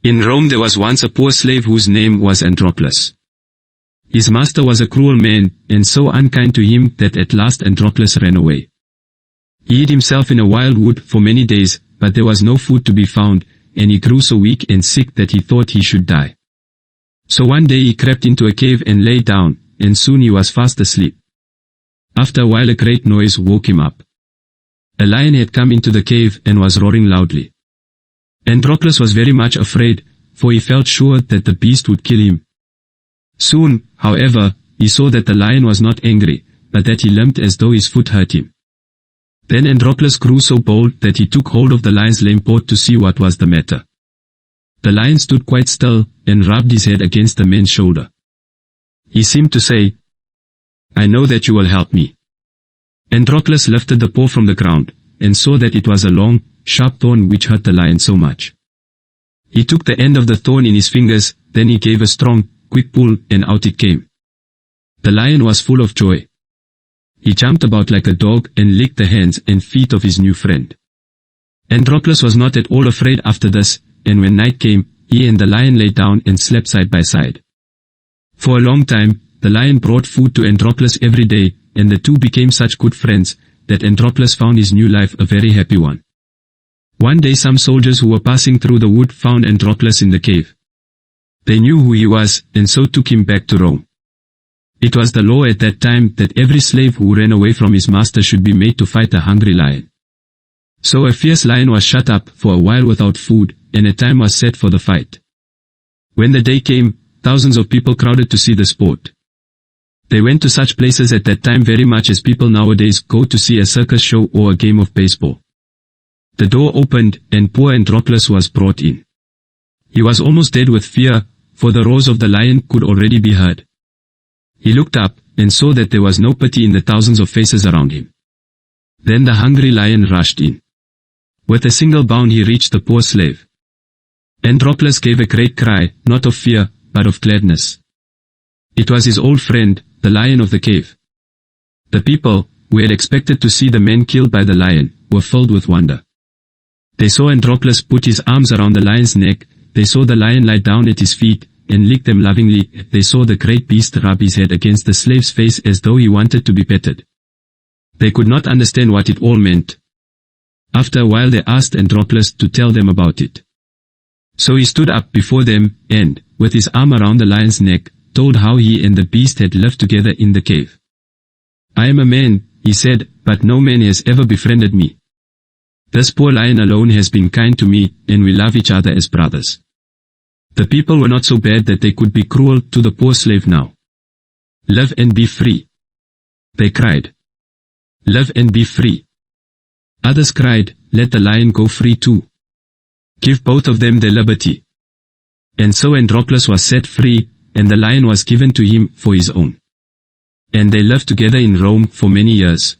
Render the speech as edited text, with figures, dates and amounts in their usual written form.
In Rome there was once a poor slave whose name was Androclus. His master was a cruel man, and so unkind to him that at last Androclus ran away. He hid himself in a wild wood for many days, but there was no food to be found, and he grew so weak and sick that he thought he should die. So one day he crept into a cave and lay down, and soon he was fast asleep. After a while a great noise woke him up. A lion had come into the cave and was roaring loudly. Androclus was very much afraid, for he felt sure that the beast would kill him. Soon, however, he saw that the lion was not angry, but that he limped as though his foot hurt him. Then Androclus grew so bold that he took hold of the lion's lame paw to see what was the matter. The lion stood quite still, and rubbed his head against the man's shoulder. He seemed to say, "I know that you will help me." Androclus lifted the paw from the ground, and saw that it was a long, sharp thorn which hurt the lion so much. He took the end of the thorn in his fingers, then he gave a strong, quick pull, and out it came. The lion was full of joy. He jumped about like a dog and licked the hands and feet of his new friend. Androclus was not at all afraid after this, and when night came, he and the lion lay down and slept side by side. For a long time, the lion brought food to Androclus every day, and the two became such good friends, that Androclus found his new life a very happy one. One day some soldiers who were passing through the wood found Androclus in the cave. They knew who he was, and so took him back to Rome. It was the law at that time that every slave who ran away from his master should be made to fight a hungry lion. So a fierce lion was shut up for a while without food, and a time was set for the fight. When the day came, thousands of people crowded to see the sport. They went to such places at that time very much as people nowadays go to see a circus show or a game of baseball. The door opened, and poor Androclus was brought in. He was almost dead with fear, for the roars of the lion could already be heard. He looked up, and saw that there was no pity in the thousands of faces around him. Then the hungry lion rushed in. With a single bound he reached the poor slave. Androclus gave a great cry, not of fear, but of gladness. It was his old friend, the lion of the cave. The people, who had expected to see the man killed by the lion, were filled with wonder. They saw Androclus put his arms around the lion's neck, they saw the lion lie down at his feet, and lick them lovingly, they saw the great beast rub his head against the slave's face as though he wanted to be petted. They could not understand what it all meant. After a while they asked Androclus to tell them about it. So he stood up before them, and, with his arm around the lion's neck, told how he and the beast had lived together in the cave. "I am a man," he said, "but no man has ever befriended me. This poor lion alone has been kind to me, and we love each other as brothers." The people were not so bad that they could be cruel to the poor slave now. "Live and be free," they cried. "Live and be free." Others cried, "Let the lion go free too. Give both of them their liberty." And so Androclus was set free, and the lion was given to him for his own. And they lived together in Rome for many years.